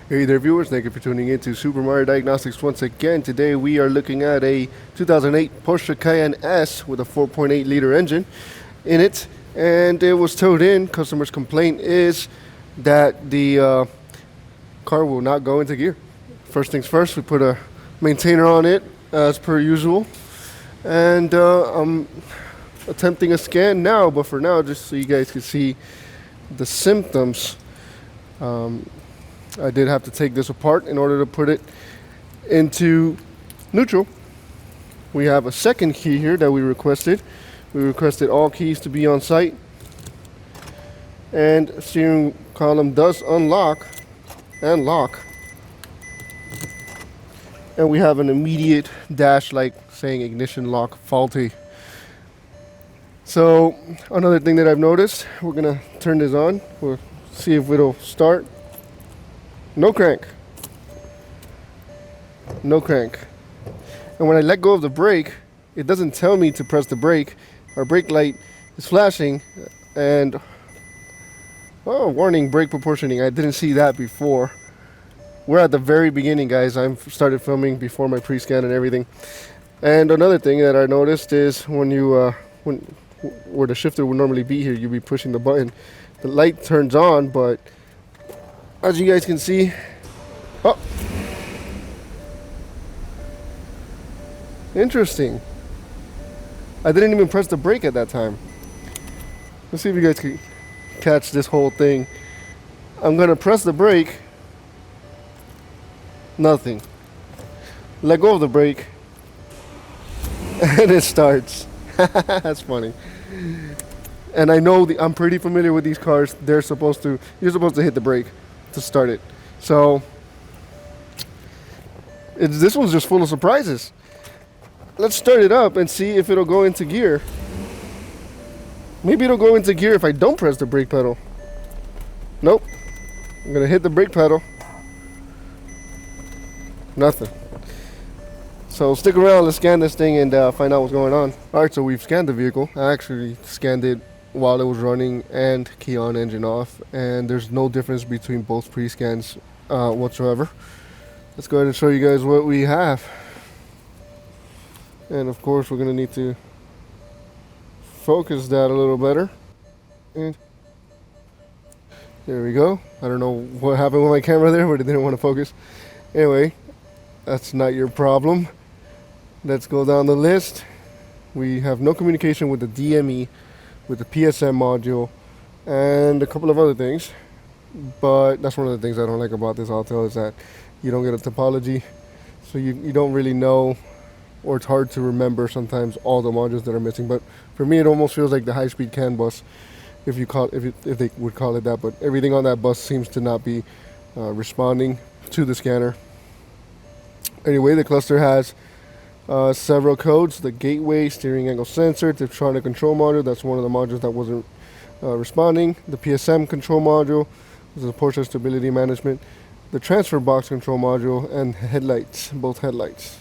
Hey there viewers, thank you for tuning in to Supermariodiagnostics once again. Today we are looking at a 2008 Porsche Cayenne S with a 4.8 liter engine in it, and it was towed in. Customer's complaint is that the car will not go into gear. First things first, we put a maintainer on it as per usual, and I'm attempting a scan now, but for now, just so you guys can see the symptoms, I did have to take this apart in order to put it into neutral. We have a second key here that we requested. We requested all keys to be on site, and steering column does unlock and lock, and we have an immediate dash light saying ignition lock faulty. So another thing that I've noticed, we're gonna turn this on, we'll see if it'll start. No crank. No crank. And when I let go of the brake, it doesn't tell me to press the brake. Our brake light is flashing, and warning, brake proportioning. I didn't see that before. We're at the very beginning, guys. I started filming before my pre-scan and everything. And another thing that I noticed is when you where the shifter would normally be here, you'd be pushing the button. The light turns on, but as you guys can see, interesting. I didn't even press the brake at that time. Let's see if you guys can catch this whole thing. I'm gonna press the brake. Nothing. Let go of the brake, and it starts. That's funny. And I know I'm pretty familiar with these cars. You're supposed to hit the brake to start it. So this one's just full of surprises. Let's start it up and see if it'll go into gear. Maybe it'll go into gear if I don't press the brake pedal. Nope. I'm gonna hit the brake pedal. Nothing. So stick around, let's scan this thing and find out what's going on. Alright, so we've scanned the vehicle. I actually scanned it while it was running and key on, engine off, and there's no difference between both pre-scans whatsoever. Let's go ahead and show you guys what we have. And of course we're going to need to focus that a little better. And there we go. I don't know what happened with my camera there, but it didn't want to focus. Anyway, that's not your problem. Let's go down the list. We have no communication with the DME, with the PSM module, and a couple of other things. But that's one of the things I don't like about this auto, is that you don't get a topology, so you don't really know, or it's hard to remember sometimes all the modules that are missing. But for me, it almost feels like the high-speed CAN bus, if they would call it that. But everything on that bus seems to not be responding to the scanner. Anyway, the cluster has several codes: the gateway, steering angle sensor, Tiptronic control module. That's one of the modules that wasn't responding. The PSM control module, this is Porsche stability management. The transfer box control module, and headlights, both headlights.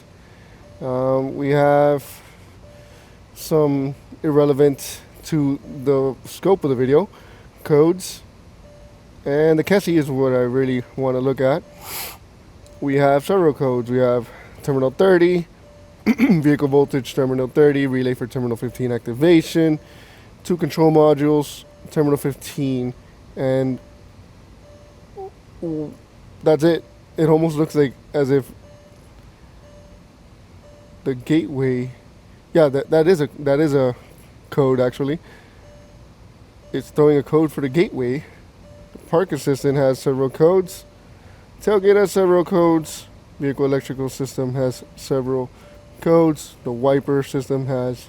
We have some irrelevant to the scope of the video codes, and the chassis is what I really want to look at. We have several codes. We have terminal 30, vehicle voltage terminal 30, relay for terminal 15 activation, 2 control modules, terminal 15, and that's it. It almost looks like as if the gateway, yeah, that is a code actually. It's throwing a code for the gateway. The park assistant has several codes. Tailgate has several codes. Vehicle electrical system has several codes. The wiper system has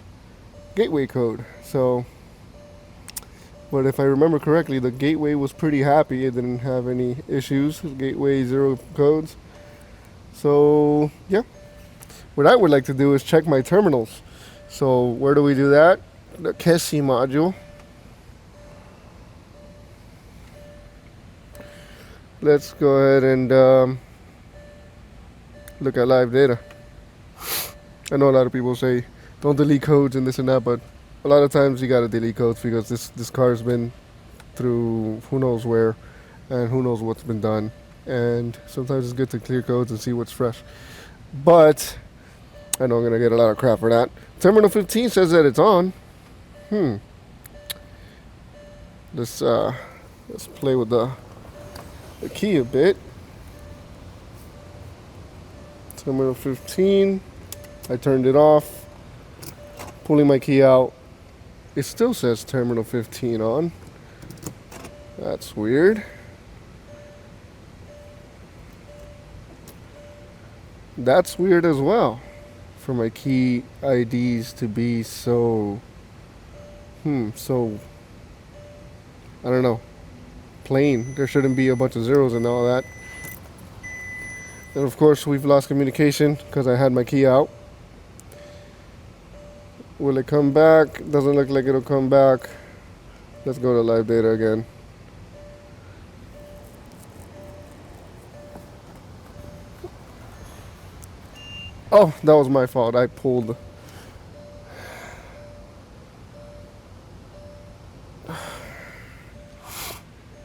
gateway code. So, but if I remember correctly, the gateway was pretty happy. It didn't have any issues. Gateway 0 codes. So yeah, what I would like to do is check my terminals. So where do we do that? The chassis module. Let's go ahead and look at live data. I know a lot of people say don't delete codes and this and that, but a lot of times you gotta delete codes because this car's been through who knows where and who knows what's been done. and sometimes it's good to clear codes and see what's fresh. But I know I'm gonna get a lot of crap for that. Terminal 15 says that it's on. Let's play with the key a bit. Terminal 15. I turned it off. Pulling my key out. It still says terminal 15 on. That's weird. That's weird as well. For my key IDs to be so I don't know, plain. There shouldn't be a bunch of zeros and all that. And of course we've lost communication because I had my key out. Will it come back? Doesn't look like it'll come back. Let's go to live data again. Oh, that was my fault. I pulled.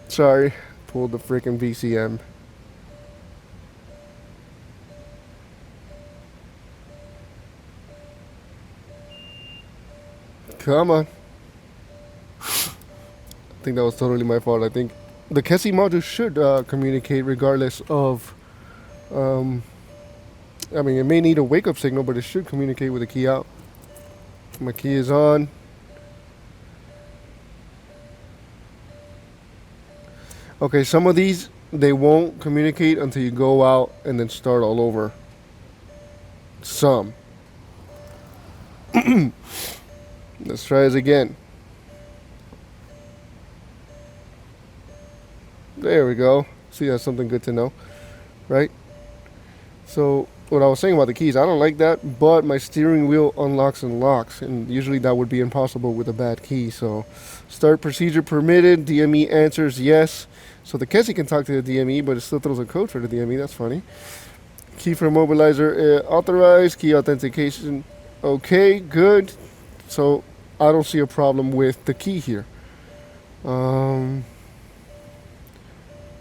Sorry, pulled the freaking VCM. Come on. I think that was totally my fault. I think the KESI module should communicate regardless of. I mean, it may need a wake-up signal, but it should communicate with the key out. My key is on. Okay, some of these, they won't communicate until you go out and then start all over. Some. Let's try this again. There we go. See, that's something good to know, right? So what I was saying about the keys, I don't like that, but my steering wheel unlocks and locks, and usually that would be impossible with a bad key. So start procedure permitted, DME answers yes. So the KESI can talk to the DME, but it still throws a code for the DME. That's funny. Key for mobilizer authorized, key authentication okay, good. So I don't see a problem with the key here.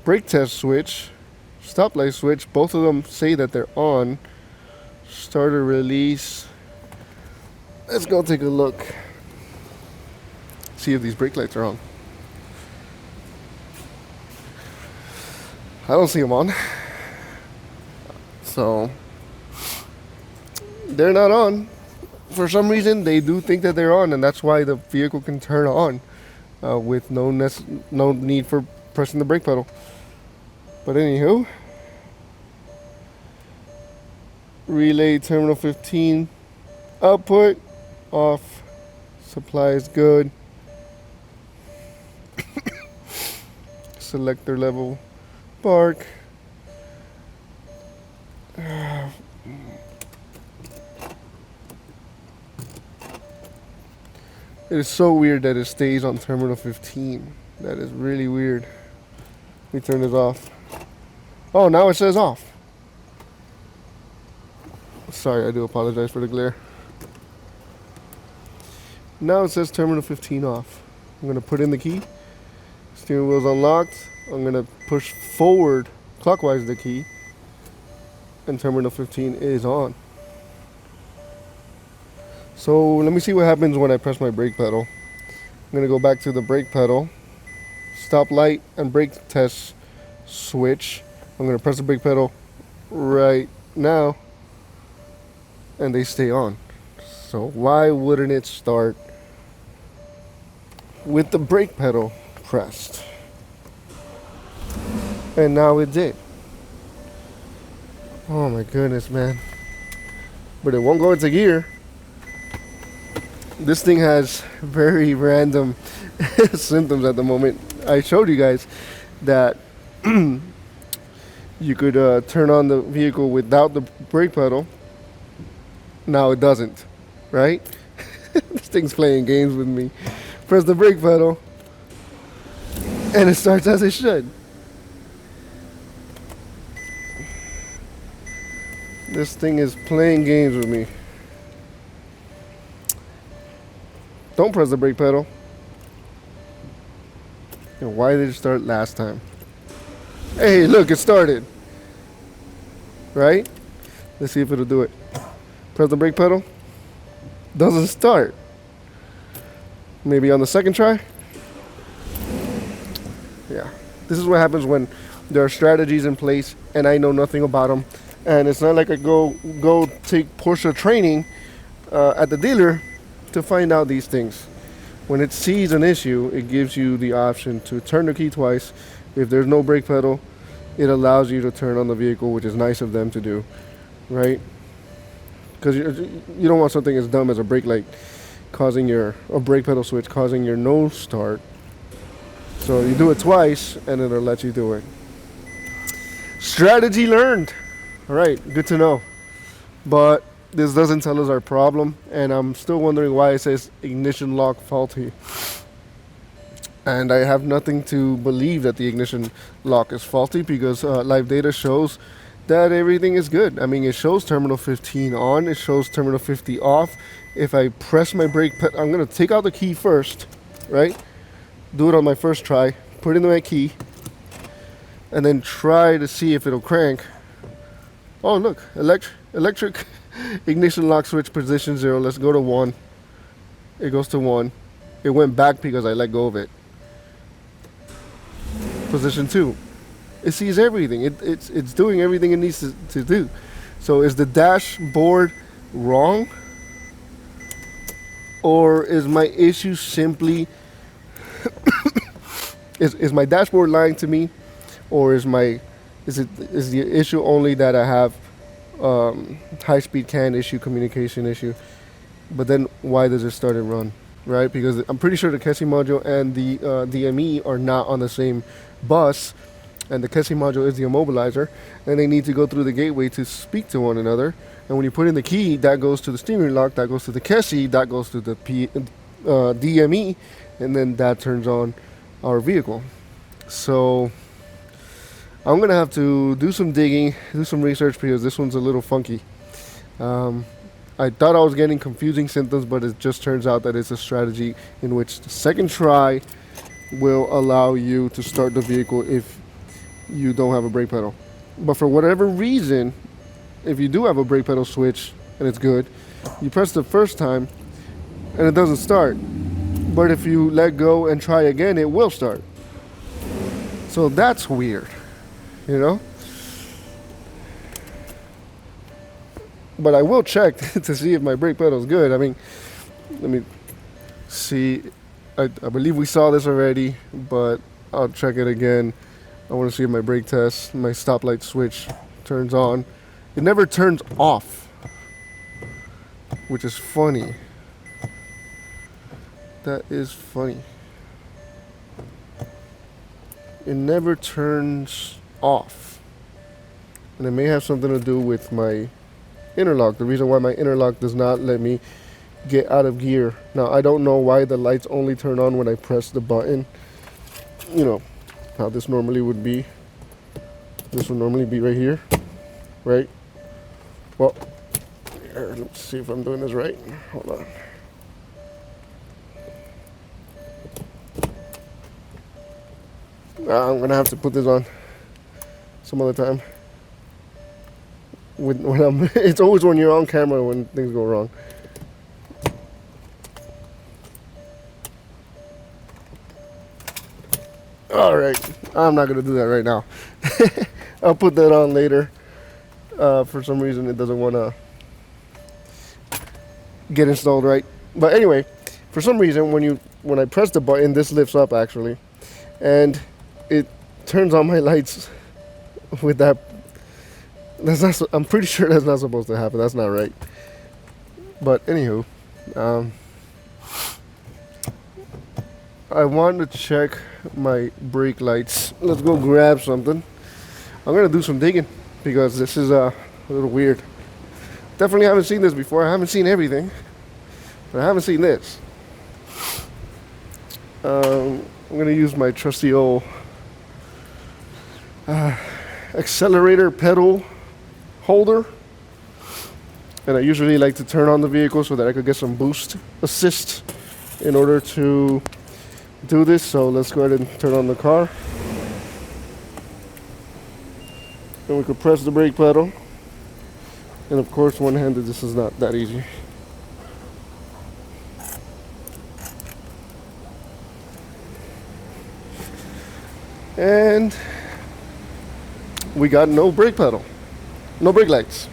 Brake test switch, stoplight switch, both of them say that they're on. Starter release. Let's go take a look. See if these brake lights are on. I don't see them on. So they're not on. For some reason, they do think that they're on, and that's why the vehicle can turn on with no need for pressing the brake pedal. But anywho, relay terminal 15 output off, supply is good. Selector level bark. It is so weird that it stays on terminal 15. That is really weird. Let me turn this off. Oh, now it says off. Sorry, I do apologize for the glare. Now it says terminal 15 off. I'm going to put in the key. Steering wheel's unlocked. I'm going to push forward clockwise the key. And terminal 15 is on. So let me see what happens when I press my brake pedal. I'm going to go back to the brake pedal. Stop light and brake test switch. I'm going to press the brake pedal right now. And they stay on. So why wouldn't it start with the brake pedal pressed? And now it did. Oh my goodness, man. But it won't go into gear. This thing has very random symptoms at the moment. I showed you guys that you could turn on the vehicle without the brake pedal. Now it doesn't, right? This thing's playing games with me. Press the brake pedal and it starts as it should. This thing is playing games with me. Don't press the brake pedal. And why did it start last time? Hey, look, it started. Right? Let's see if it'll do it. Press the brake pedal. Doesn't start. Maybe on the second try? Yeah. This is what happens when there are strategies in place and I know nothing about them. And it's not like I go take Porsche training at the dealer to find out these things. When it sees an issue, it gives you the option to turn the key twice. If there's no brake pedal, it allows you to turn on the vehicle, which is nice of them to do, right? Because you don't want something as dumb as a brake light causing a brake pedal switch causing your no start. So you do it twice and it'll let you do it. Strategy learned. All right, good to know. But this doesn't tell us our problem, and I'm still wondering why it says ignition lock faulty. And I have nothing to believe that the ignition lock is faulty because live data shows that everything is good. I mean, it shows terminal 15 on, it shows terminal 50 off. If I press my brake pedal, I'm gonna take out the key first, right? Do it on my first try, put in my key, and then try to see if it'll crank. Oh, look, electric ignition lock switch position 0. Let's go to 1. It goes to 1. It went back because I let go of it. Position 2. It sees everything. It's doing everything it needs to do. So is the dashboard wrong? Or is my issue simply is my dashboard lying to me? Or is the issue only that I have high-speed CAN issue, communication issue? But then why does it start and run, right? Because I'm pretty sure the KESI module and the DME are not on the same bus, and the KESI module is the immobilizer, and they need to go through the gateway to speak to one another. And when you put in the key, that goes to the steering lock, that goes to the KESI, that goes to the DME, and then that turns on our vehicle. So I'm gonna have to do some digging, do some research, because this one's a little funky. I thought I was getting confusing symptoms, but it just turns out that it's a strategy in which the second try will allow you to start the vehicle if you don't have a brake pedal. But for whatever reason, if you do have a brake pedal switch and it's good, you press the first time and it doesn't start. But if you let go and try again, it will start. So that's weird, you know? But I will check to see if my brake pedal is good. I mean, let me see. I believe we saw this already, but I'll check it again. I want to see if my brake test, my stoplight switch turns on. It never turns off, which is funny. That is funny. It never turns off. And it may have something to do with my interlock. The reason why my interlock does not let me get out of gear. Now, I don't know why the lights only turn on when I press the button. You know, how this normally would be. This would normally be right here, right? Well, here, let's see if I'm doing this right. Hold on. I'm gonna have to put this on some other time. It's always when you're on camera when things go wrong. All right, I'm not gonna do that right now. I'll put that on later. For some reason, it doesn't want to get installed right. But anyway, for some reason, when I press the button, this lifts up actually, and it turns on my lights with that. I'm pretty sure that's not supposed to happen. That's not right. But anywho, I want to check my brake lights. Let's go grab something. I'm gonna do some digging because this is a little weird. Definitely haven't seen this before. I haven't seen everything, but I haven't seen this. I'm gonna use my trusty old accelerator pedal holder, and I usually like to turn on the vehicle so that I could get some boost assist in order to do this. So let's go ahead and turn on the car. And we could press the brake pedal. And of course, one-handed, this is not that easy. And we got no brake pedal, no brake lights.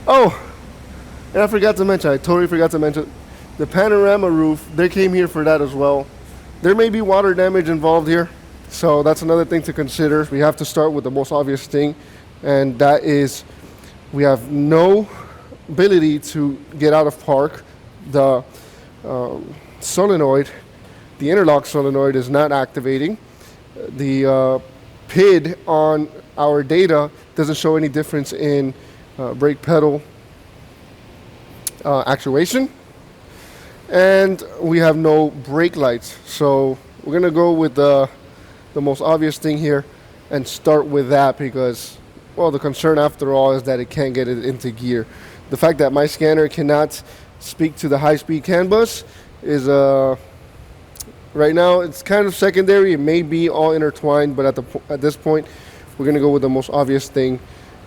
Oh, and I totally forgot to mention, the panorama roof, they came here for that as well. There may be water damage involved here, so that's another thing to consider. We have to start with the most obvious thing, and that is we have no ability to get out of park. The solenoid, the interlock solenoid, is not activating. The PID on our data doesn't show any difference in brake pedal actuation, and we have no brake lights. So we're gonna go with the most obvious thing here and start with that, because, well, the concern after all is that it can't get it into gear. The fact that my scanner cannot speak to the high-speed CAN bus is right now it's kind of secondary. It may be all intertwined, but at this point we're gonna go with the most obvious thing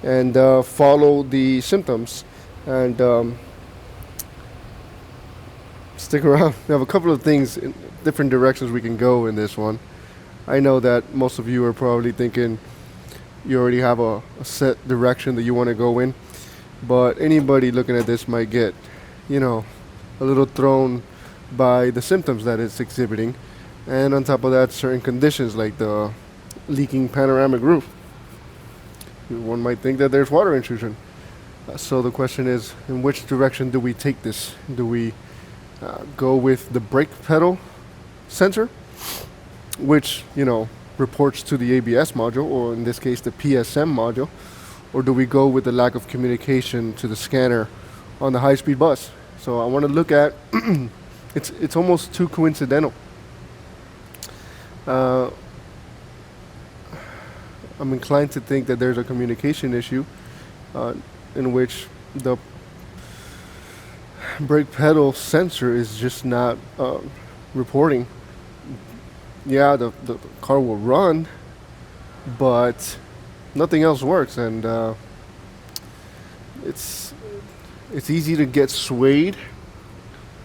and follow the symptoms. And stick around. We have a couple of things in different directions we can go in this one. I know that most of you are probably thinking you already have a set direction that you want to go in, but anybody looking at this might get, a little thrown by the symptoms that it's exhibiting, and on top of that, certain conditions like the leaking panoramic roof. One might think that there's water intrusion. So the question is, in which direction do we take this? Do we go with the brake pedal sensor, which reports to the ABS module, or in this case the PSM module, or do we go with the lack of communication to the scanner on the high-speed bus? So I want to look at it's almost too coincidental. I'm inclined to think that there's a communication issue in which the brake pedal sensor is just not reporting. Yeah, the car will run, but nothing else works, and it's easy to get swayed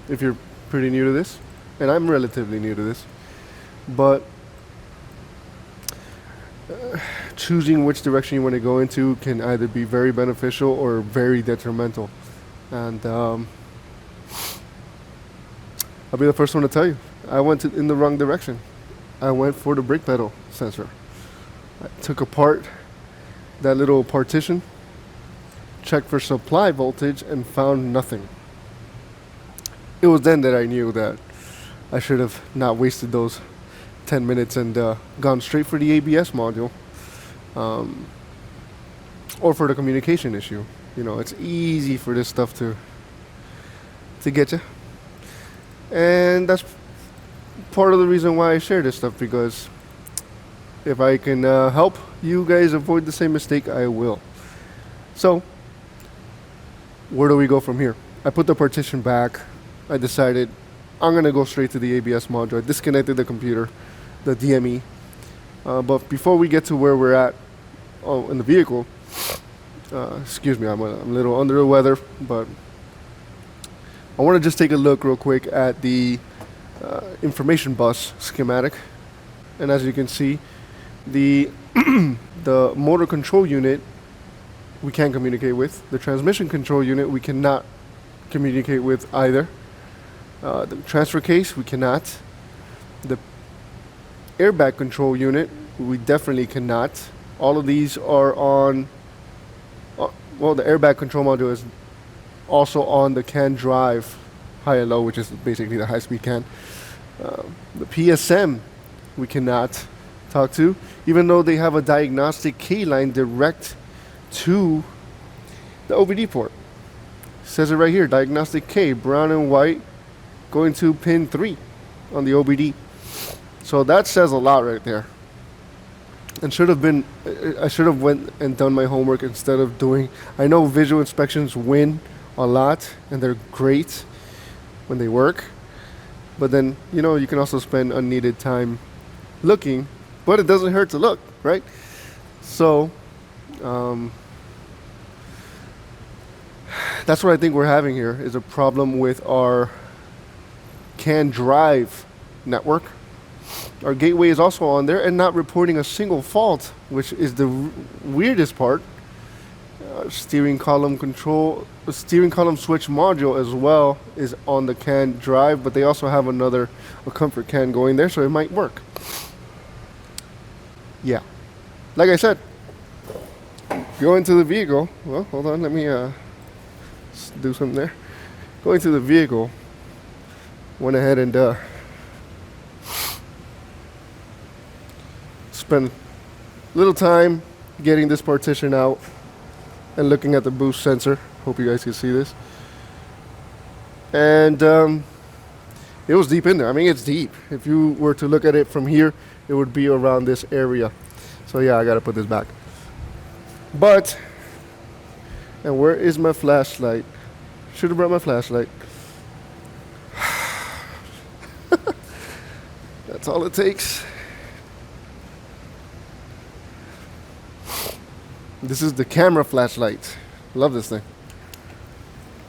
if you're pretty new to this, and I'm relatively new to this, but choosing which direction you want to go into can either be very beneficial or very detrimental. And I'll be the first one to tell you, I went in the wrong direction. I went for the brake pedal sensor. I took apart that little partition, checked for supply voltage, and found nothing. It was then that I knew that I should have not wasted those 10 minutes and gone straight for the ABS module, or for the communication issue. It's easy for this stuff to get you, and that's part of the reason why I share this stuff, because if I can help you guys avoid the same mistake, I will. So where do we go from here? I put the partition back. I decided I'm gonna go straight to the ABS module. I disconnected the computer, the DME, but before we get to where we're at in the vehicle, excuse me, I'm a little under the weather, but I want to just take a look real quick at the information bus schematic. And as you can see, the the motor control unit we can communicate with. The transmission control unit we cannot communicate with either. The transfer case we cannot. The airbag control unit we definitely cannot. All of these are on, well, the airbag control module is also on the CAN drive, high and low, which is basically the high-speed CAN. The PSM we cannot talk to, even though they have a diagnostic key line direct to the OBD port. It says it right here, diagnostic K, brown and white, going to pin 3 on the OBD. So that says a lot right there. And I should have went and done my homework instead of doing, I know visual inspections win a lot and they're great when they work, but then you can also spend unneeded time looking, but it doesn't hurt to look, right? So That's what I think we're having here, is a problem with our CAN drive network. Our gateway is also on there and not reporting a single fault, which is the weirdest part. Steering column switch module as well is on the CAN drive, but they also have a comfort CAN going there, so it might work. Yeah, like I said, go into the vehicle. Well, hold on, let me do something there. Go into the vehicle, went ahead and spend a little time getting this partition out and looking at the boost sensor. Hope you guys can see this. And it was deep in there. I mean, it's deep. If you were to look at it from here, it would be around this area. So yeah, I gotta put this back. But, and where is my flashlight? Should have brought my flashlight. That's all it takes. This is the camera flashlight. Love this thing.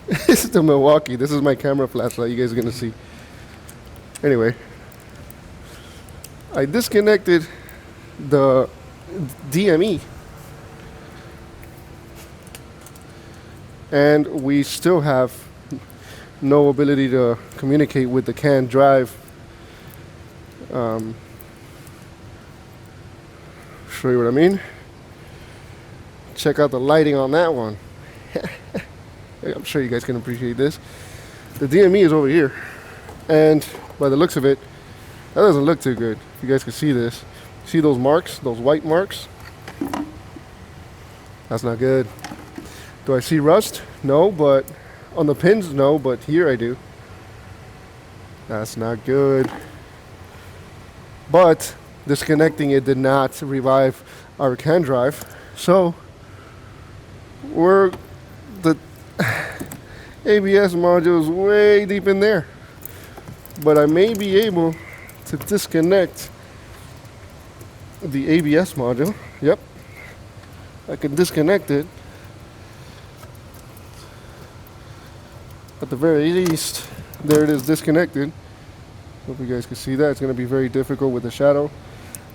This is the Milwaukee. This is my camera flashlight. You guys are gonna see. Anyway, I disconnected the DME, and we still have no ability to communicate with the CAN drive. Show you what I mean. Check out the lighting on that one. I'm sure you guys can appreciate this. The DME is over here, and by the looks of it, that doesn't look too good. If you guys can see this, see those marks, those white marks? That's not good. Do I see rust? No, but on the pins, no, but here I do. That's not good. But disconnecting it did not revive our CAN drive, so the ABS module is way deep in there. But I may be able to disconnect the ABS module. Yep, I can disconnect it. At the very least, there it is, disconnected. Hope you guys can see that. It's going to be very difficult with the shadow.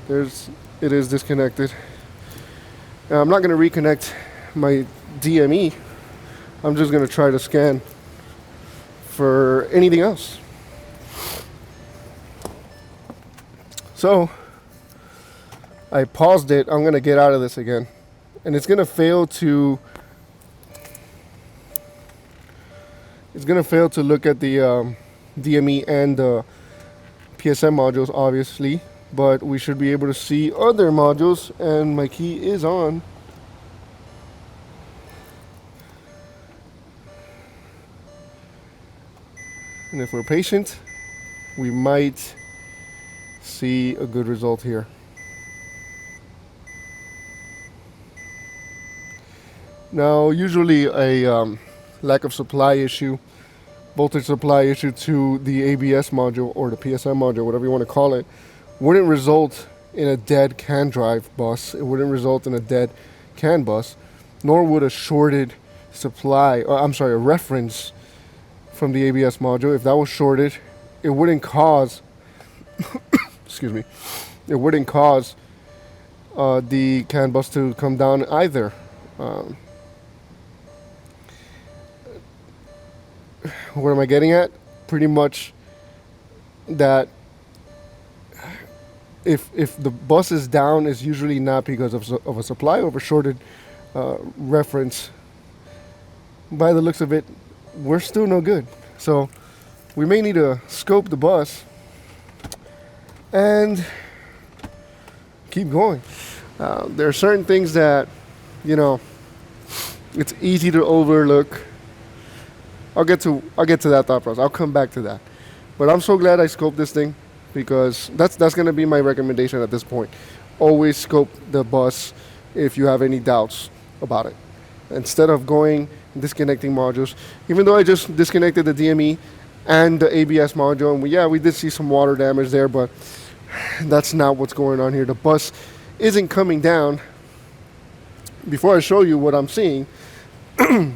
It is disconnected. Now, I'm not going to reconnect my DME. I'm just going to try to scan for anything else. So I paused it. I'm going to get out of this again, and it's going to fail to look at the DME and the PSM modules, obviously, but we should be able to see other modules, and my key is on. And if we're patient, we might see a good result here. Now, usually a lack of supply issue, voltage supply issue to the ABS module or the PSM module, whatever you want to call it, wouldn't result in a dead CAN drive bus. It wouldn't result in a dead CAN bus, nor would a shorted supply, a reference from the ABS module. If that was shorted, it wouldn't cause excuse me, it wouldn't cause the CAN bus to come down either. What am I getting at? Pretty much that if the bus is down, it's usually not because of a supply or a shorted reference. By the looks of it, we're still no good. So we may need to scope the bus and keep going. There are certain things that, it's easy to overlook. I'll get to that thought process. I'll come back to that. But I'm so glad I scoped this thing, because that's going to be my recommendation at this point. Always scope the bus if you have any doubts about it. Instead of going and disconnecting modules, even though I just disconnected the DME and the ABS module, and we did see some water damage there, but that's not what's going on here. The bus isn't coming down before I show you what I'm seeing, I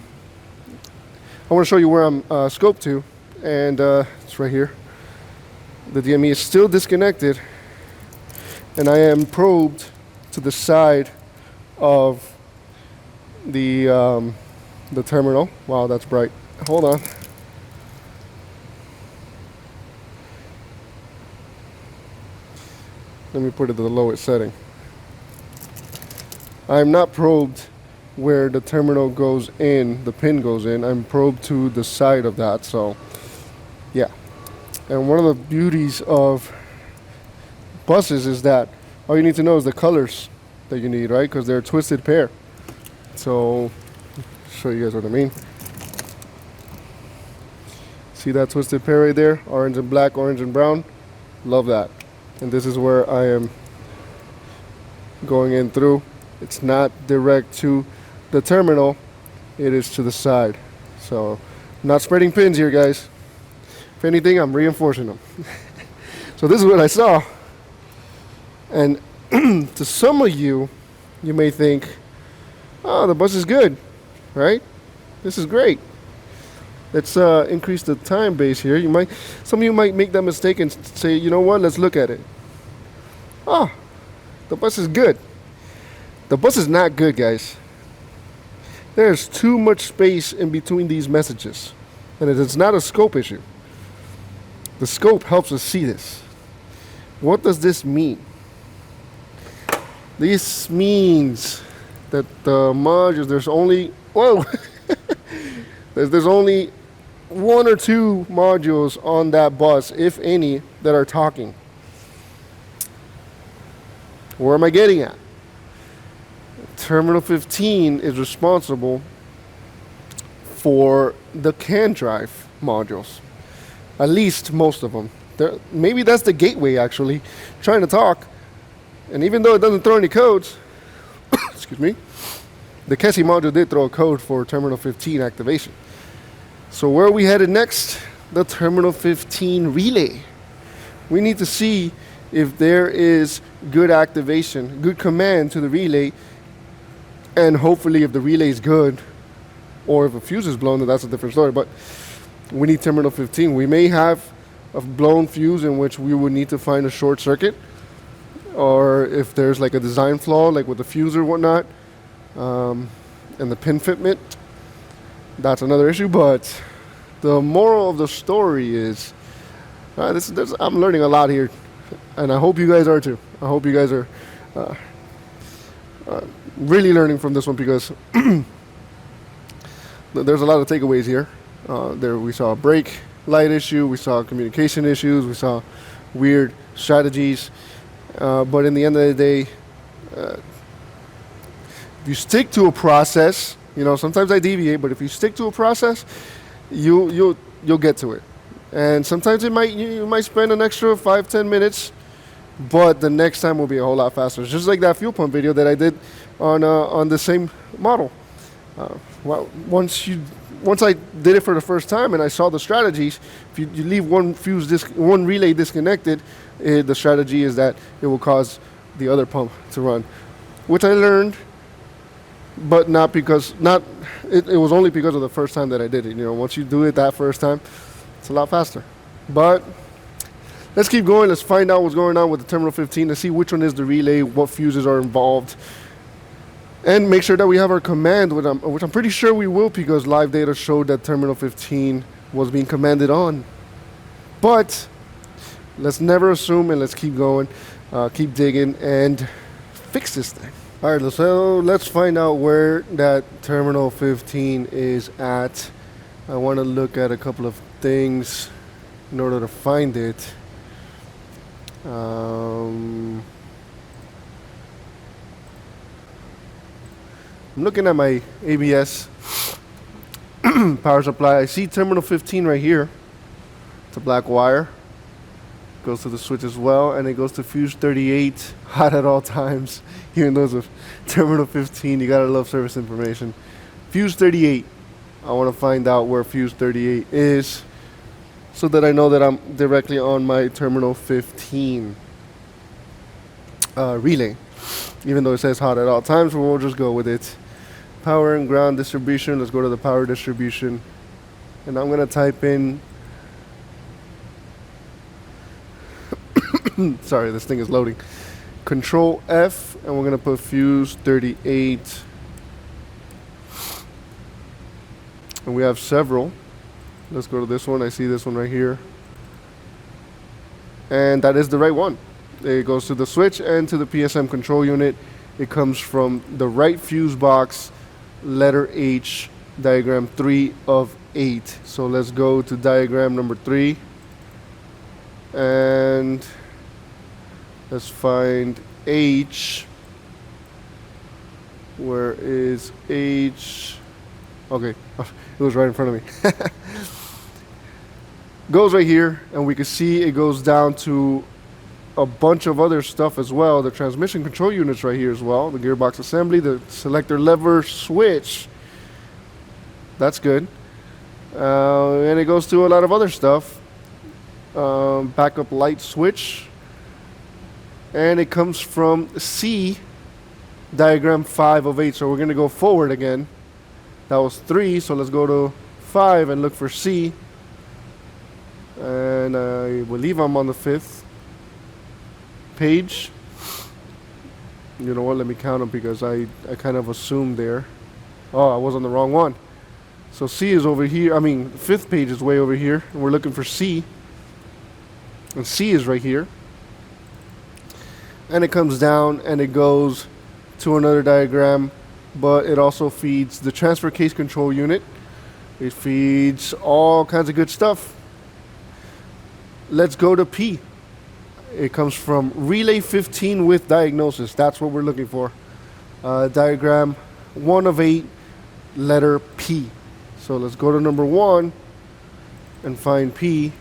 want to show you where I'm scoped to, and it's right here. The DME is still disconnected, and I am probed to the side of the terminal. Wow, that's bright. Hold on. Let me put it to the lowest setting. I'm not probed where the terminal goes in, the pin goes in. I'm probed to the side of that, so yeah. And one of the beauties of buses is that all you need to know is the colors that you need, right? Because they're a twisted pair. So, show you guys what I mean. See that twisted pair right there? Orange and black, orange and brown. Love that. And this is where I am going in through. It's not direct to the terminal, it is to the side. So, I'm not spreading pins here, guys. If anything, I'm reinforcing them. So this is what I saw. And to some of you, you may think, oh, the bus is good, right? This is great. Let's increase the time base here. Some of you might make that mistake and say, you know what, let's look at it. Oh, the bus is good. The bus is not good, guys. There's too much space in between these messages. And it's not a scope issue. The scope helps us see this. What does this mean? This means that the modules, there's only, whoa, there's only one or two modules on that bus, if any, that are talking. Where am I getting at? Terminal 15 is responsible for the CAN drive modules. At least most of them. Maybe that's the gateway, actually, trying to talk. And even though it doesn't throw any codes, excuse me, the CASI module did throw a code for terminal 15 activation. So where are we headed next? The terminal 15 relay. We need to see if there is good activation, good command to the relay, and hopefully if the relay is good, or if a fuse is blown, then that's a different story. But we need terminal 15. We may have a blown fuse in which we would need to find a short circuit, or if there's like a design flaw, like with the fuse or whatnot, and the pin fitment, that's another issue. But the moral of the story is, I'm learning a lot here, and I hope you guys are too. I hope you guys are really learning from this one, because there's a lot of takeaways here. There we saw a brake light issue, we saw communication issues, we saw weird strategies, but in the end of the day, if you stick to a process, sometimes I deviate, but if you stick to a process, you'll get to it. And sometimes you might spend an extra 5-10 minutes, but the next time will be a whole lot faster. It's just like that fuel pump video that I did on the same model. Once I did it for the first time and I saw the strategies, if you leave one relay disconnected, the strategy is that it will cause the other pump to run, which I learned, but it was only because of the first time that I did it. Once you do it that first time, it's a lot faster. But let's keep going. Let's find out what's going on with the terminal 15. Let's see which one is the relay, what fuses are involved, and make sure that we have our command, which I'm pretty sure we will, because live data showed that terminal 15 was being commanded on. But let's never assume, and let's keep going, keep digging, and fix this thing. All right, so let's find out where that terminal 15 is at. I want to look at a couple of things in order to find it. I'm looking at my ABS power supply. I see terminal 15 right here. It's a black wire. Goes to the switch as well, and it goes to fuse 38, hot at all times. Even though it's a terminal 15, you gotta love service information. Fuse 38. I want to find out where fuse 38 is, so that I know that I'm directly on my terminal 15 relay. even though it says hot at all times, but we'll just go with it. Power and ground distribution. Let's go to the power distribution, and I'm gonna type in sorry, this thing is loading. Control F, and we're gonna put fuse 38, and we have several. Let's go to this one. I see this one right here, and that is the right one. It goes to the switch and to the PSM control unit. It comes from the right fuse box, letter H, diagram 3 of 8. So let's go to diagram number 3, and let's find H. Where is H? Okay, it was right in front of me. Goes right here, and we can see it goes down to a bunch of other stuff as well. The transmission control units right here as well. The gearbox assembly, the selector lever switch. That's good. And it goes to a lot of other stuff. Backup light switch. And it comes from C, diagram 5 of 8. So we're going to go forward again. That was 3, so let's go to 5 and look for C. And I believe I'm on the 5th page. You know what, let me count them because I kind of assumed there. Oh, I was on the wrong one. So C is over here. I mean, the 5th page is way over here, and we're looking for C, and C is right here, and it comes down and it goes to another diagram, but it also feeds the transfer case control unit. It feeds all kinds of good stuff. Let's go to P. It comes from relay 15 with diagnosis. That's what we're looking for. Diagram 1 of 8, letter P. So let's go to number 1 and find P.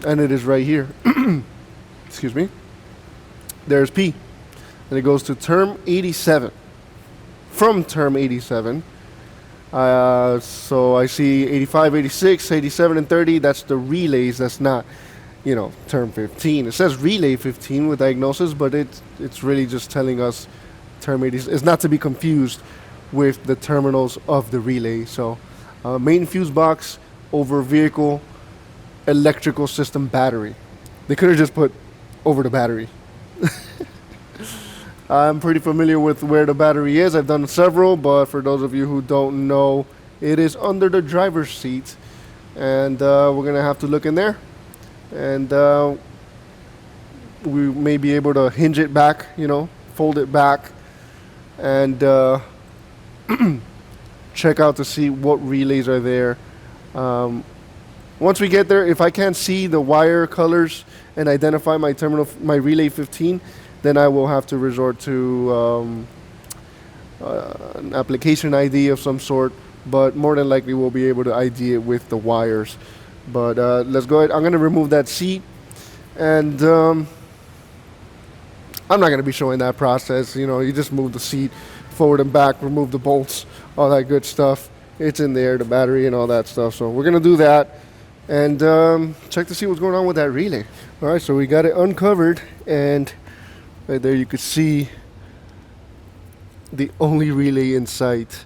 And it is right here. Excuse me. There's P. And it goes to term 87. From term 87. So I see 85, 86, 87, and 30. That's the relays. That's not, you know, term 15. It says relay 15 with diagnosis, but it's really just telling us term 80. It's not to be confused with the terminals of the relay. So main fuse box over vehicle electrical system battery. They could have just put over the battery. I'm pretty familiar with where the battery is. I've done several, but for those of you who don't know, it is under the driver's seat, and we're gonna have to look in there, and we may be able to hinge it back, you know, fold it back, and check out to see what relays are there. Once we get there, if I can't see the wire colors and identify my terminal, my relay 15, then I will have to resort to an application ID of some sort, but more than likely we'll be able to ID it with the wires. But let's go ahead. I'm going to remove that seat, and I'm not going to be showing that process. You know, you just move the seat forward and back, remove the bolts, all that good stuff. It's in there, the battery and all that stuff. So we're going to do that and check to see what's going on with that relay. All right, so we got it uncovered, and right there you could see the only relay in sight.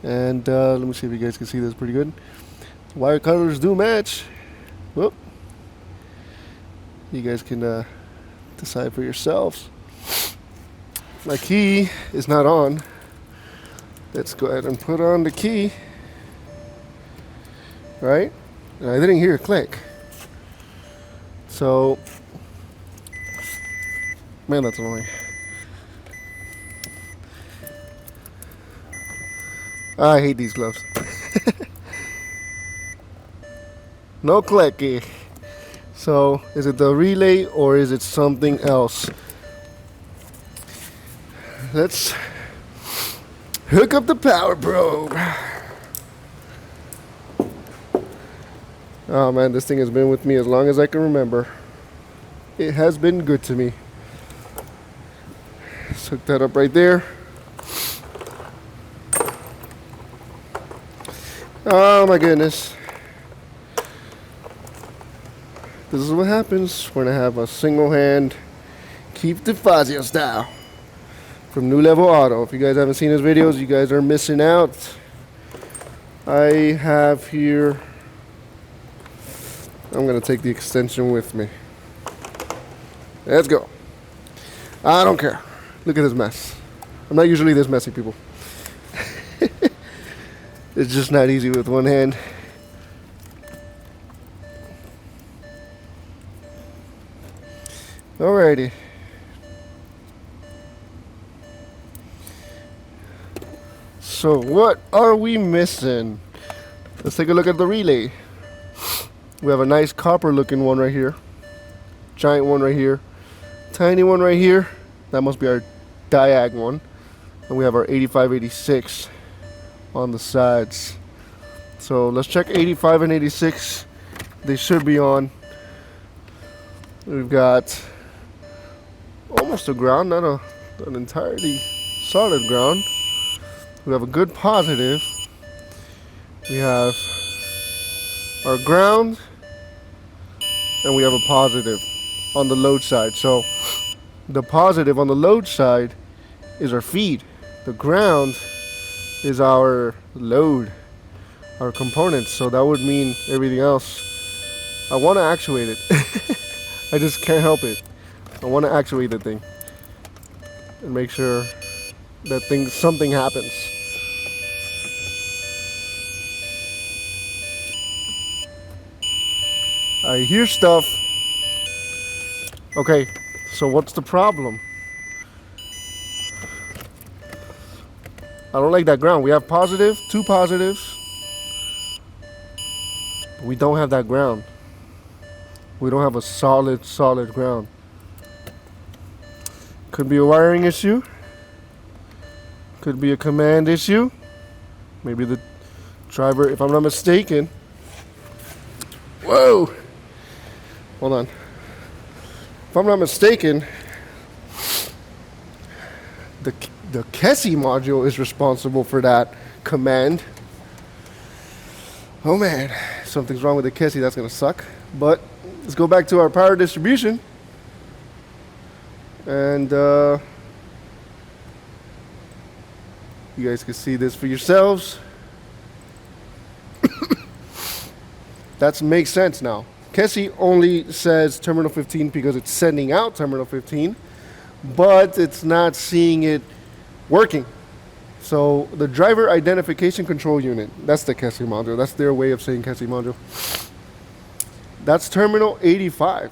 And let me see if you guys can see this pretty good. Wire colors do match. Whoop. You guys can decide for yourselves. My key is not on. Let's go ahead and put on the key. Right? And I didn't hear a click. So, man, that's annoying. I hate these gloves. No clicky. So, is it the relay or is it something else? Let's hook up the power probe. Oh man, this thing has been with me as long as I can remember. It has been good to me. Let's hook that up right there. Oh my goodness. This is what happens when I have a single hand keep the Fazio style. from New Level Auto. If you guys haven't seen his videos, you guys are missing out. I have here, I'm gonna take the extension with me. Let's go. I don't care. Look at this mess. I'm not usually this messy, people. It's just not easy with one hand. Alrighty. So what are we missing? Let's take a look at the relay. We have a nice copper looking one right here. Giant one right here. Tiny one right here. That must be our DIAG one. And we have our 85, 86 on the sides. So let's check 85 and 86. They should be on. We've got almost a ground, not an entirely solid ground. We have a good positive. We have our ground, and we have a positive on the load side. So the positive on the load side is our feed. The ground is our load, our components. So that would mean everything else. I want to actuate it. I just can't help it. I want to actuate the thing and make sure that something happens. I hear stuff. Okay, so what's the problem? I don't like that ground. We have positive, two positives. We don't have that ground. We don't have a solid ground. Could be a wiring issue. Could be a command issue. Maybe the driver, if I'm not mistaken. Whoa! Hold on. If I'm not mistaken, the Kessie module is responsible for that command. Oh man, something's wrong with the Kessie. That's gonna suck. But let's go back to our power distribution. And you guys can see this for yourselves. That makes sense now. Kessie only says terminal 15 because it's sending out terminal 15, but it's not seeing it working. So the driver identification control unit, that's the Kessie module. That's their way of saying Kessie module. That's terminal 85.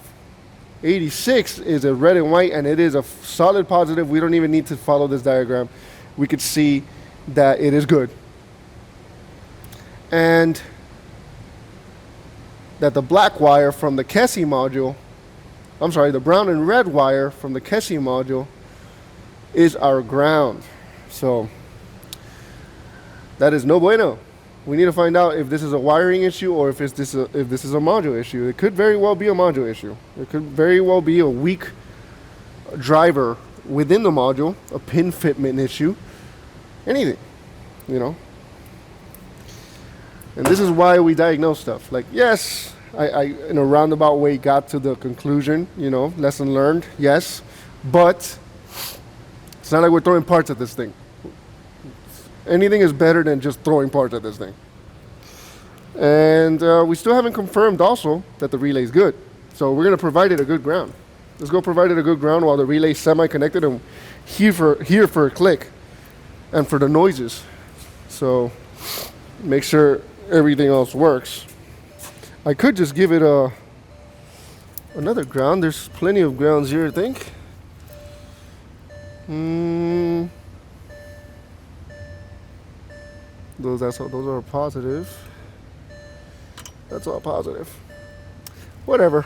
86 is a red and white, and it is a solid positive. We don't even need to follow this diagram. We could see that it is good. And that the black wire from the Kessie module, I'm sorry, the brown and red wire from the Kessie module is our ground. So that is no bueno. We need to find out if this is a wiring issue or if this is a module issue. It could very well be a module issue. It could very well be a weak driver within the module, a pin fitment issue, anything, you know. And this is why we diagnose stuff. Like, yes, I in a roundabout way got to the conclusion, you know, lesson learned, yes, but it's not like we're throwing parts at this thing. Anything is better than just throwing parts at this thing. And we still haven't confirmed also that the relay is good. So we're going to provide it a good ground. Let's go provide it a good ground while the relay is semi-connected and here for a click and for the noises. So make sure everything else works. I could just give it another ground. There's plenty of grounds here, I think. Those are positive. That's all positive. Whatever.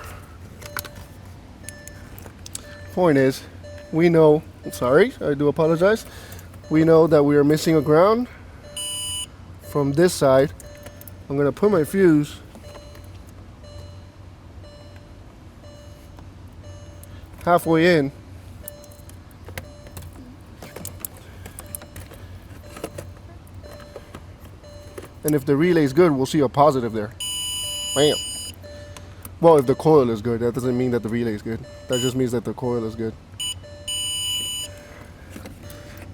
Point is, we know, sorry, I do apologize. We know that we are missing a ground from this side. I'm gonna put my fuse halfway in. And if the relay is good, we'll see a positive there. Bam. Well, if the coil is good, that doesn't mean that the relay is good. That just means that the coil is good.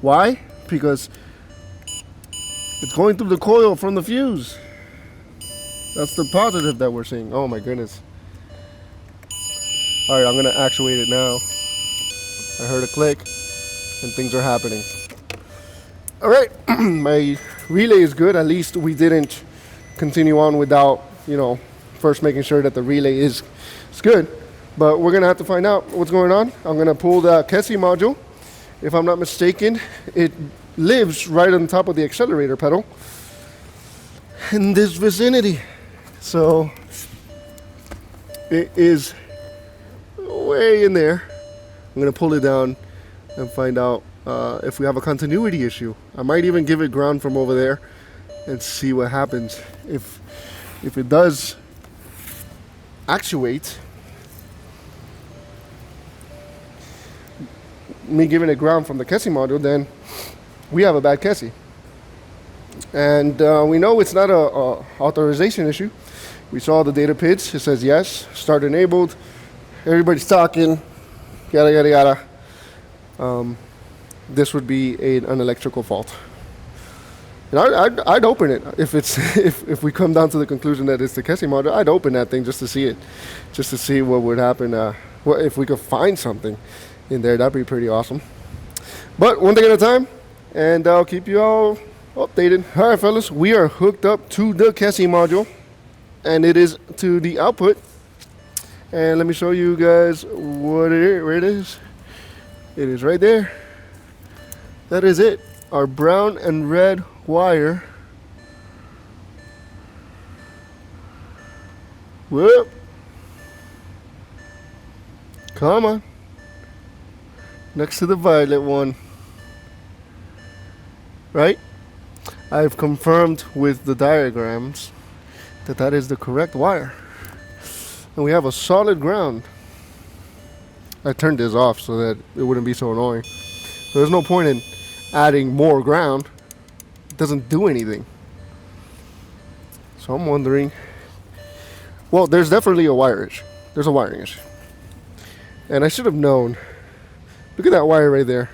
Why? Because it's going through the coil from the fuse. That's the positive that we're seeing. Oh my goodness. Alright, I'm gonna actuate it now. I heard a click and things are happening. Alright, my relay is good. At least we didn't continue on without, first making sure that the relay is good. But we're gonna have to find out what's going on. I'm gonna pull the Kessie module. If I'm not mistaken, it lives right on top of the accelerator pedal in this vicinity. So it is way in there. I'm gonna pull it down and find out if we have a continuity issue. I might even give it ground from over there and see what happens. If it does actuate, me giving it ground from the Kessie module, then we have a bad Kessie. And we know it's not a authorization issue. We saw the data PIDs. It says yes, start enabled. Everybody's talking, yada yada yada. This would be an electrical fault. And I'd open it if we come down to the conclusion that it's the Kessie module. I'd open that thing just to see it, just to see what would happen. If we could find something in there, that'd be pretty awesome. But one thing at a time, and I'll keep you all updated. All right, fellas, we are hooked up to the Kessie module, and it is to the output. And let me show you guys where it is. It is right there. That is it. Our brown and red wire. Whoop. Come on. Next to the violet one. Right? I've confirmed with the diagrams that that is the correct wire. And we have a solid ground. I turned this off so that it wouldn't be so annoying. So there's no point in adding more ground. It doesn't do anything. So I'm wondering. Well, there's definitely a wire issue. There's a wiring issue. And I should have known. Look at that wire right there.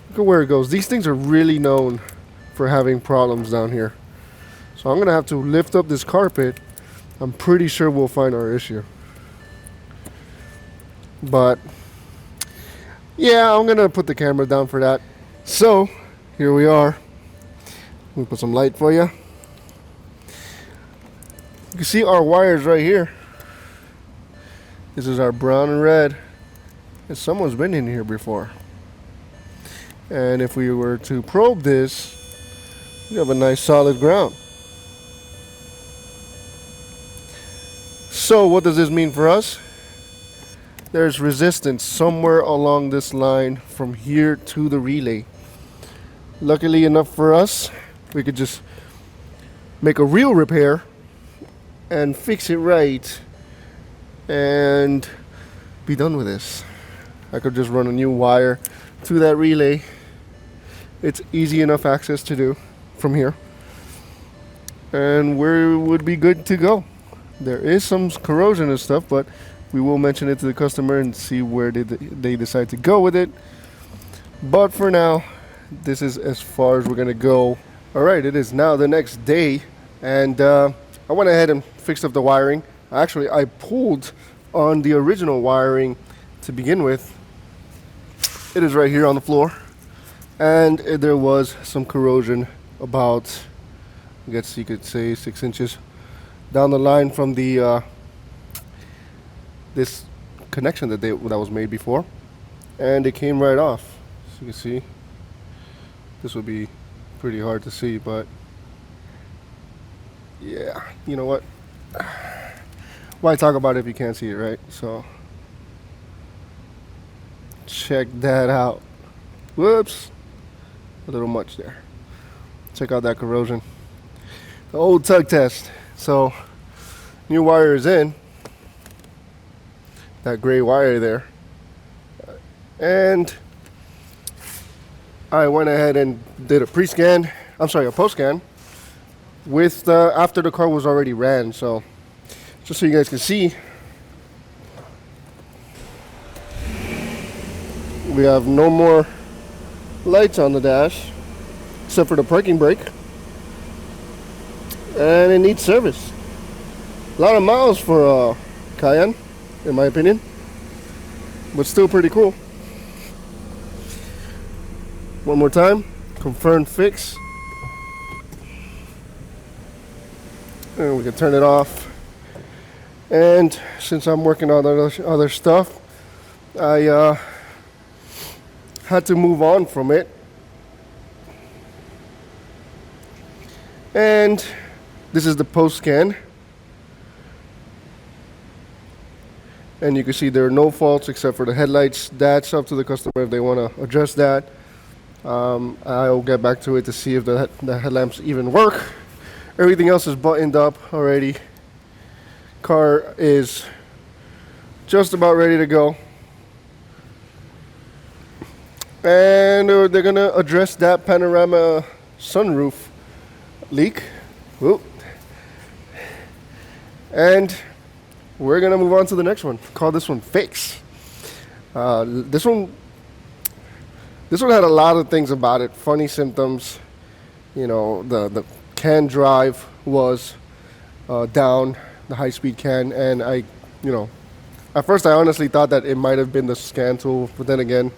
Look at where it goes. These things are really known for having problems down here. So I'm going to have to lift up this carpet. I'm pretty sure we'll find our issue. But yeah, I'm going to put the camera down for that. So here we are. Let me put some light for you. You can see our wires right here. This is our brown and red. And someone's been in here before. And if we were to probe this, we have a nice solid ground. So what does this mean for us? There's resistance somewhere along this line from here to the relay. Luckily enough for us, we could just make a real repair and fix it right and be done with this. I could just run a new wire to that relay. It's easy enough access to do from here. And we would be good to go. There is some corrosion and stuff, but we will mention it to the customer and see where they decide to go with it. But for now, this is as far as we're gonna go. All right, it is now the next day, and I went ahead and fixed up the wiring. Actually, I pulled on the original wiring to begin with. It is right here on the floor, and there was some corrosion about, I guess you could say, 6 inches down the line from the this connection that was made before, and it came right off. So you can see, this would be pretty hard to see, but yeah, you know what? Why talk about it if you can't see it, right? So check that out. Whoops, a little much there. Check out that corrosion. The old tug test. So new wire is in. That gray wire there. And I went ahead and did a pre-scan. I'm sorry, a post-scan with after the car was already ran. So just so you guys can see, We have no more lights on the dash except for the parking brake, and it needs service. A lot of miles for a Cayenne, in my opinion, but still pretty cool. One more time, confirm fix, and we can turn it off. And since I'm working on other stuff, I had to move on from it. And this is the post scan. And you can see there are no faults except for the headlights. That's up to the customer if they want to address that. I'll get back to it to see if the headlamps even work. Everything else is buttoned up already. Car is just about ready to go. And they're going to address that panorama sunroof leak. Whoop. And we're going to move on to the next one. Call this one fix. This one had a lot of things about it. Funny symptoms. You know, the CAN drive was down, the high-speed CAN, and at first I honestly thought that it might have been the scan tool, but then again,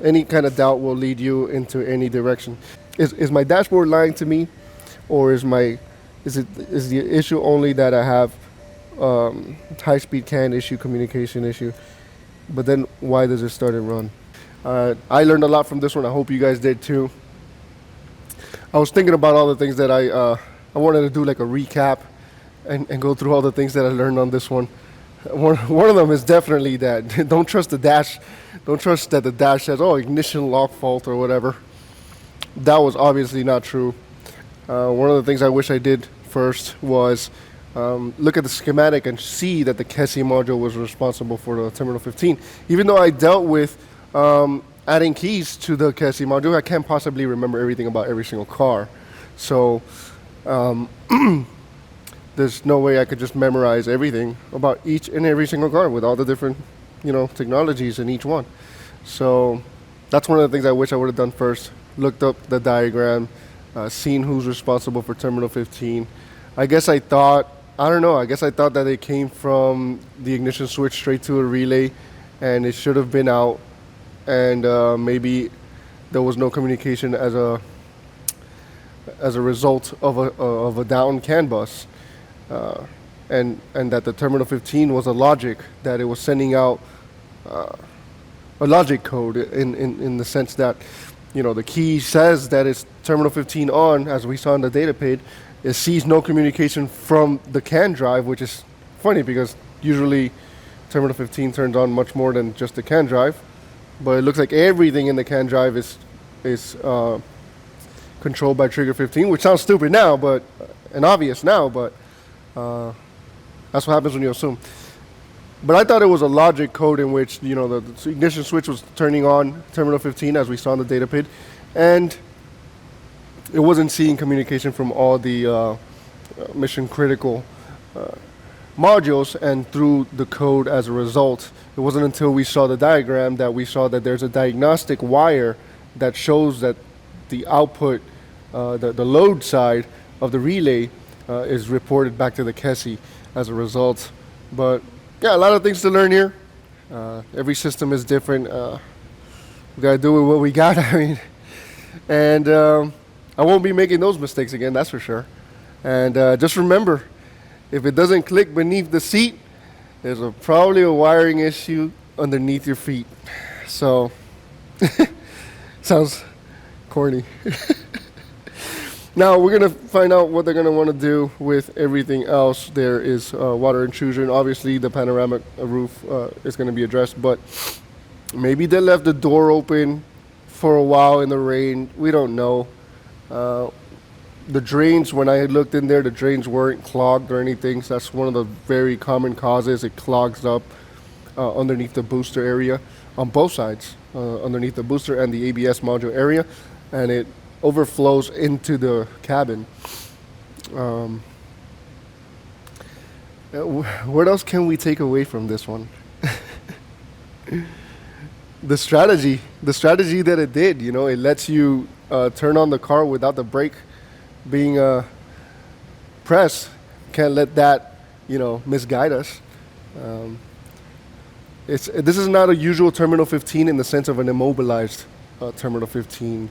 any kind of doubt will lead you into any direction. Is my dashboard lying to me, or is the issue only that I have high-speed CAN issue, communication issue? But then why does it start and run? I learned a lot from this one. I hope you guys did too. I was thinking about all the things that I wanted to do, like a recap and go through all the things that I learned on this one. One of them is definitely that don't trust the dash. Don't trust that the dash says, oh, ignition lock fault or whatever. That was obviously not true. One of the things I wish I did first was look at the schematic and see that the Kessie module was responsible for the terminal 15. Even though I dealt with adding keys to the Kessie module, I can't possibly remember everything about every single car. So there's no way I could just memorize everything about each and every single car with all the different, technologies in each one. So that's one of the things I wish I would have done first. Looked up the diagram, seen who's responsible for terminal 15. I guess I thought that it came from the ignition switch straight to a relay, and it should have been out, and maybe there was no communication as a result of a down CAN bus. And that the terminal 15 was a logic, that it was sending out a logic code in the sense that, the key says that it's terminal 15 on, as we saw in the data page. It sees no communication from the CAN drive, which is funny because usually terminal 15 turns on much more than just the CAN drive. But it looks like everything in the CAN drive is controlled by trigger 15, which sounds stupid now, and obvious now, but that's what happens when you assume. But I thought it was a logic code in which, the ignition switch was turning on terminal 15, as we saw in the data pid, and it wasn't seeing communication from all the mission critical modules and through the code as a result. It wasn't until we saw the diagram that we saw that there's a diagnostic wire that shows that the output, the load side of the relay is reported back to the Kessie as a result. But yeah, a lot of things to learn here. Every system is different. We gotta do with what we got. And I won't be making those mistakes again, that's for sure. And just remember, if it doesn't click beneath the seat, there's probably a wiring issue underneath your feet. So, sounds corny. Now we're going to find out what they're going to want to do with everything else. There is water intrusion. Obviously, the panoramic roof is going to be addressed, but maybe they left the door open for a while in the rain. We don't know. The drains, when I looked in there, the drains weren't clogged or anything. So that's one of the very common causes. It clogs up underneath the booster area on both sides, underneath the booster and the ABS module area, and it overflows into the cabin. What else can we take away from this one? the strategy that it did. It lets you turn on the car without the brake being pressed. Can't let that misguide us. Um, this is not a usual terminal 15 in the sense of an immobilized terminal 15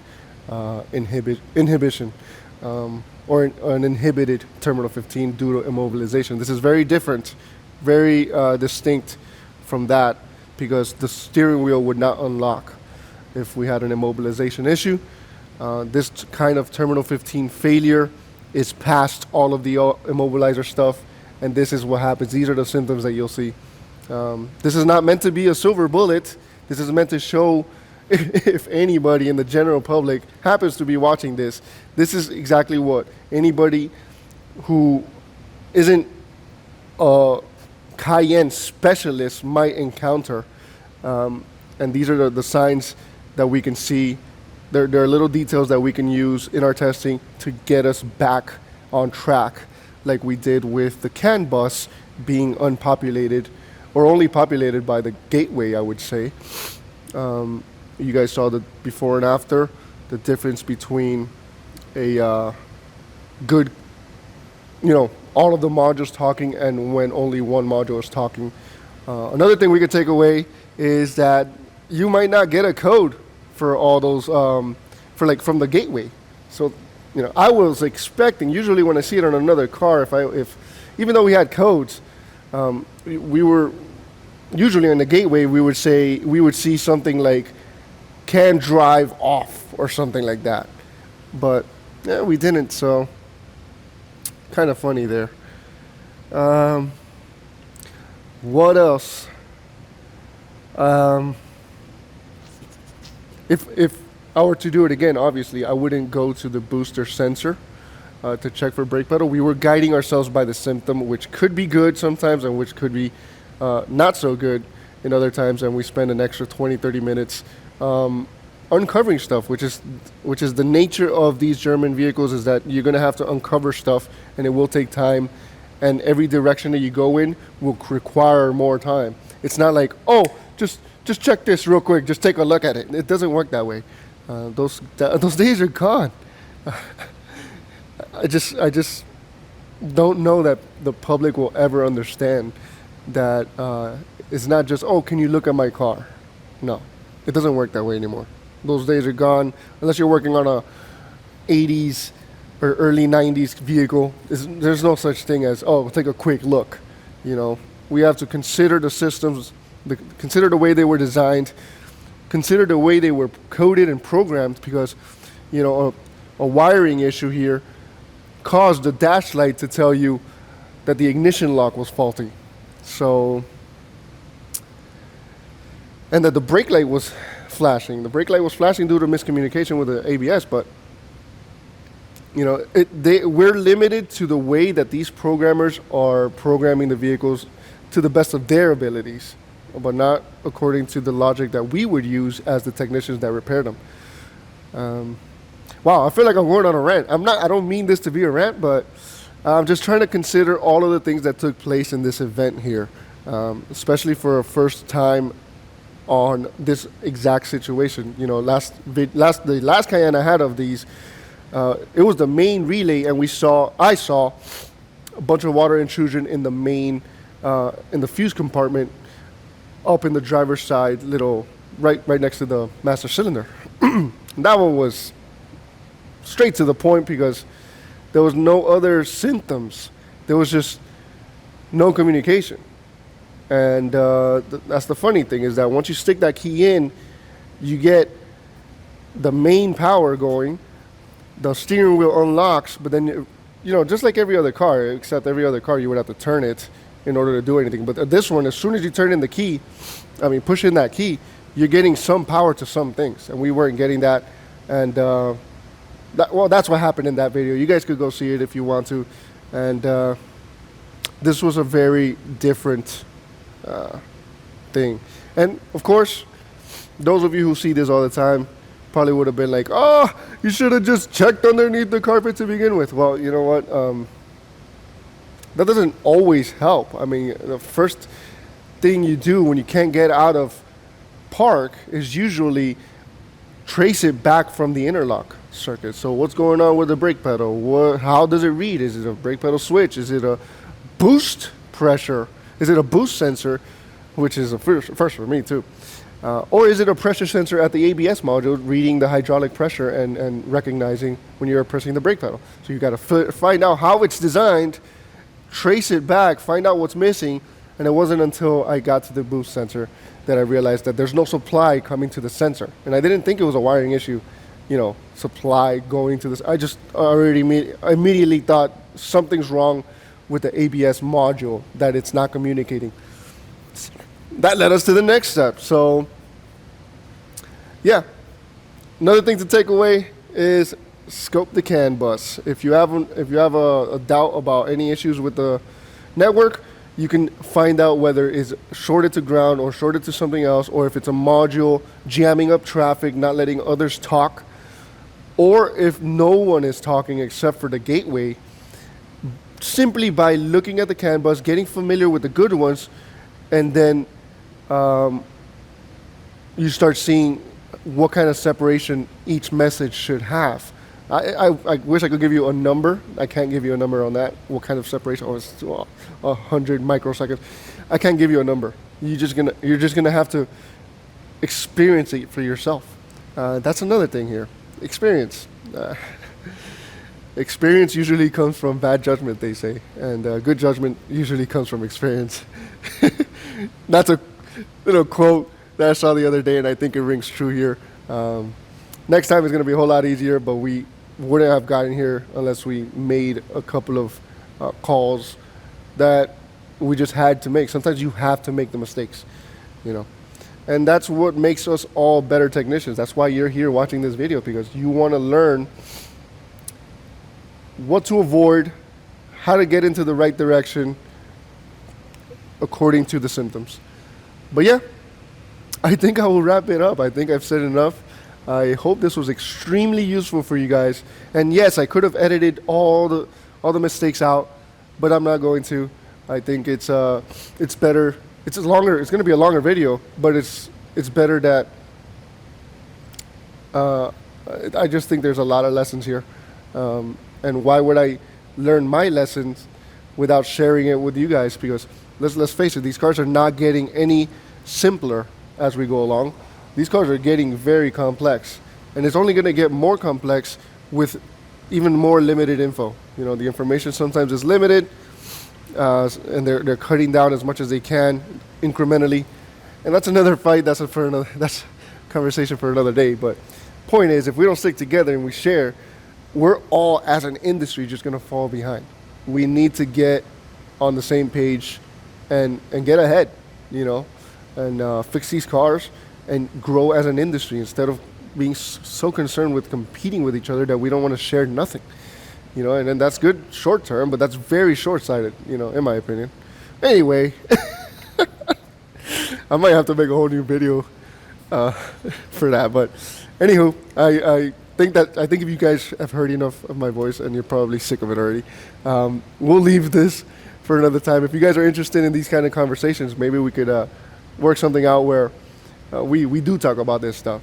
inhibition, or an inhibited terminal 15 due to immobilization. This is very different, very distinct from that, because the steering wheel would not unlock if we had an immobilization issue. This kind of terminal 15 failure is past all of the immobilizer stuff, and this is what happens. These are the symptoms that you'll see. This is not meant to be a silver bullet. This is meant to show if anybody in the general public happens to be watching this, this is exactly what anybody who isn't a Cayenne specialist might encounter. And these are the signs that we can see. There are little details that we can use in our testing to get us back on track, like we did with the CAN bus being unpopulated, or only populated by the gateway, I would say. You guys saw the before and after, the difference between a good, all of the modules talking and when only one module is talking. Another thing we could take away is that you might not get a code for all those, from the gateway. So, I was expecting, usually when I see it on another car, if even though we had codes, we were usually in the gateway, we would see something like "can drive off" or something like that, but yeah, we didn't. So kind of funny there. What else? If I were to do it again, obviously I wouldn't go to the booster sensor to check for brake pedal. We were guiding ourselves by the symptom, which could be good sometimes and which could be not so good in other times, and we spend an extra 20-30 minutes uncovering stuff, which is the nature of these German vehicles, is that you're going to have to uncover stuff, and it will take time, and every direction that you go in will require more time. It's not like, just check this real quick, just take a look at it. It doesn't work that way. Those days are gone. I just don't know that the public will ever understand that it's not just, can you look at my car? No, it doesn't work that way anymore. Those days are gone, unless you're working on a 80s or early 90s vehicle. There's no such thing as, take a quick look. We have to consider the systems, consider the way they were designed, consider the way they were coded and programmed, because a wiring issue here caused the dash light to tell you that the ignition lock was faulty. So, and that the brake light was flashing. The brake light was flashing due to miscommunication with the ABS, but we're limited to the way that these programmers are programming the vehicles to the best of their abilities, but not according to the logic that we would use as the technicians that repair them. Wow, I feel like I'm going on a rant. I don't mean this to be a rant, but I'm just trying to consider all of the things that took place in this event here, especially for a first time on this exact situation. The last Cayenne I had of these, it was the main relay, and I saw a bunch of water intrusion in the main, in the fuse compartment, up in the driver's side, right next to the master cylinder. That one was straight to the point because there was no other symptoms. There was just no communication. And that's the funny thing, is that once you stick that key in, you get the main power going, the steering wheel unlocks, but then, just like every other car, except every other car, you would have to turn it in order to do anything. But this one, as soon as you turn in the key, push in that key, you're getting some power to some things. And we weren't getting that. And, that's what happened in that video. You guys could go see it if you want to. And this was a very different thing. And of course, those of you who see this all the time probably would have been like, you should have just checked underneath the carpet to begin with. Well, you know what? That doesn't always help. The first thing you do when you can't get out of park is usually trace it back from the interlock circuit. So what's going on with the brake pedal? How does it read? Is it a brake pedal switch? Is it a boost pressure? Is it a boost sensor, which is a first for me too? Or is it a pressure sensor at the ABS module reading the hydraulic pressure and recognizing when you're pressing the brake pedal? So you got to find out how it's designed, trace it back, find out what's missing. And it wasn't until I got to the boost sensor that I realized that there's no supply coming to the sensor. And I didn't think it was a wiring issue, you know, supply going to this. I just already immediately thought something's wrong with the ABS module, that it's not communicating. That led us to the next step. So yeah, another thing to take away is scope the CAN bus. If you have a doubt about any issues with the network, you can find out whether it's shorted to ground or shorted to something else, or if it's a module jamming up traffic, not letting others talk, or if no one is talking except for the gateway. Simply by looking at the CAN bus, getting familiar with the good ones, and then you start seeing what kind of separation each message should have. I wish I could give you a number. I can't give you a number on that. What kind of separation? Oh, it's 100 microseconds. I can't give you a number. You're just gonna have to experience it for yourself. That's another thing here. Experience. Experience usually comes from bad judgment, they say, and good judgment usually comes from experience. That's a little quote that I saw the other day, and I think it rings true here. Next time it's going to be a whole lot easier, but we wouldn't have gotten here unless we made a couple of calls that we just had to make. Sometimes you have to make the mistakes, you know. And that's what makes us all better technicians. That's why you're here watching this video, because you want to learn what to avoid, how to get into the right direction according to the symptoms. But yeah, I think I will wrap it up. I think I've said enough. I hope this was extremely useful for you guys. And yes, I could have edited all the mistakes out, but I'm not going to. I think it's better. It's going to be a longer video, but it's better that I just think there's a lot of lessons here. And why would I learn my lessons without sharing it with you guys? Because let's face it, these cars are not getting any simpler as we go along. These cars are getting very complex, and it's only going to get more complex with even more limited info. You know, the information sometimes is limited, and they're cutting down as much as they can incrementally. And that's another fight. That's a conversation for another day. But point is, if we don't stick together and we share, we're all, as an industry, just going to fall behind. We need to get on the same page and get ahead, you know, and fix these cars and grow as an industry instead of being so concerned with competing with each other that we don't want to share nothing, you know. And then that's good short term, but that's very short-sighted, you know, in my opinion. Anyway, I might have to make a whole new video for that. But anywho, I think if you guys have heard enough of my voice, and you're probably sick of it already, we'll leave this for another time. If you guys are interested in these kind of conversations, maybe we could work something out where we do talk about this stuff,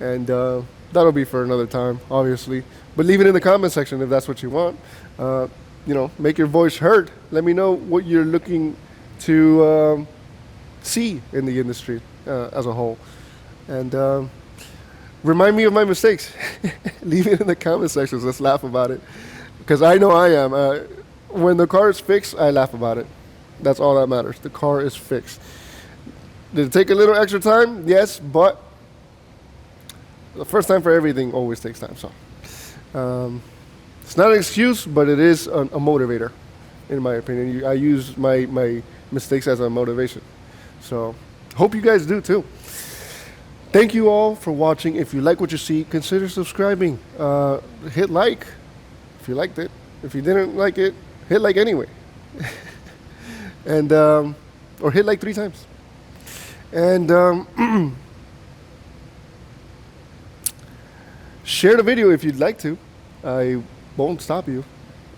and that'll be for another time, obviously. But leave it in the comment section if that's what you want. You know, make your voice heard. Let me know what you're looking to see in the industry as a whole, and remind me of my mistakes. Leave it in the comment sections. Let's laugh about it, because I know I am. When the car is fixed, I laugh about it. That's all that matters. The car is fixed. Did it take a little extra time? Yes, but the first time for everything always takes time. So it's not an excuse, but it is a motivator, in my opinion. I use my mistakes as a motivation. So hope you guys do too. Thank you all for watching. If you like what you see, consider subscribing. Hit like if you liked it. If you didn't like it, hit like anyway. And or hit like 3 times. And share the video if you'd like to. I won't stop you.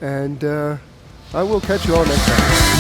And I will catch you all next time.